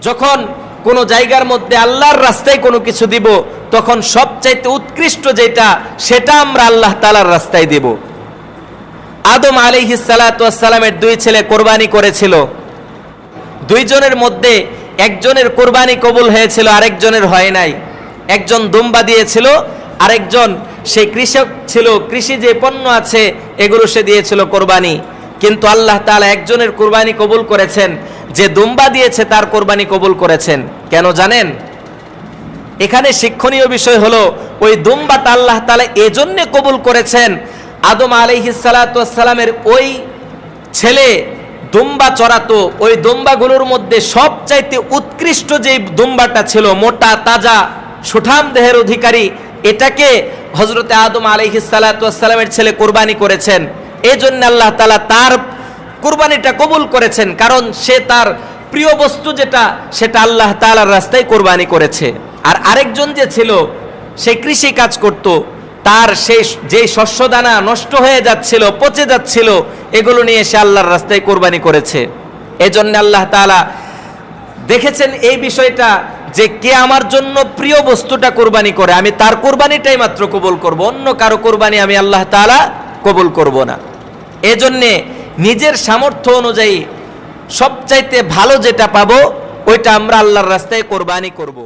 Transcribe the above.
যখন কোনো জায়গার মধ্যে আল্লাহর রাস্তায় কোনো কিছু দিব, তখন সবচাইতে উৎকৃষ্ট যেটা, সেটা আমরা আল্লাহ তাআলার রাস্তায় দিব। আদম আলাইহিস সালাতু ওয়াস সালামের দুই ছেলে কোরবানি করেছিল। দুইজনের মধ্যে একজনের কোরবানি কবুল হয়েছিল, আরেকজনের হয় নাই। একজন দুম্বা দিয়েছিল, আরেকজন সেই কৃষক ছিল, কৃষি যে পণ্য আছে এগুলো সে দিয়েছিল কোরবানি। কিন্তু আল্লাহ তাআলা একজনের কোরবানি কবুল করেছেন, যে দুম্বা দিয়েছে তার কোরবানি কবুল করেছেন। কেন জানেন? এখানে শিক্ষণীয় বিষয় হলো, ওই দুম্বাটা আল্লাহ তাআলা এজন্য কবুল করেছেন, আদম আলাইহিস সালাতু ওয়াস সালামের ওই ছেলে দুম্বা চড়াতো, ওই দুম্বাগুলোর মধ্যে সবচাইতে উৎকৃষ্ট যে দুম্বাটা ছিল, মোটা তাজা সুঠাম দেহের অধিকারী, এটাকে হযরতে আদম আলাইহিস সালাতু ওয়াস সালামের ছেলে কোরবানি করেছেন। এজন্য আল্লাহ তাআলা তার কোরবানিটা কবুল করেছেন, কারণ সে তার প্রিয় বস্তু যেটা, সেটা আল্লাহ তাআলার রাস্তায় কোরবানি করেছে। আর আরেকজন যে ছিল, সে কৃষি কাজ করত, তার সেই যে শস্যদানা নষ্ট হয়ে যাচ্ছিল, পচে যাচ্ছিল, এগুলো নিয়ে সে আল্লাহর রাস্তায় কোরবানি করেছে। এজন্য আল্লাহ তাআলা দেখেছেন এই বিষয়টা, যে কে আমার জন্য প্রিয় বস্তুটা কোরবানি করে, আমি তার কোরবানিটাই মাত্র কবুল করব, অন্য কারো কোরবানি আমি আল্লাহ তাআলা কবুল করব না। এজন্যে নিজের সামর্থ্য অনুযায়ী সবচাইতে ভালো যেটা পাবো, ওইটা আমরা আল্লাহর রাস্তায় কোরবানি করব।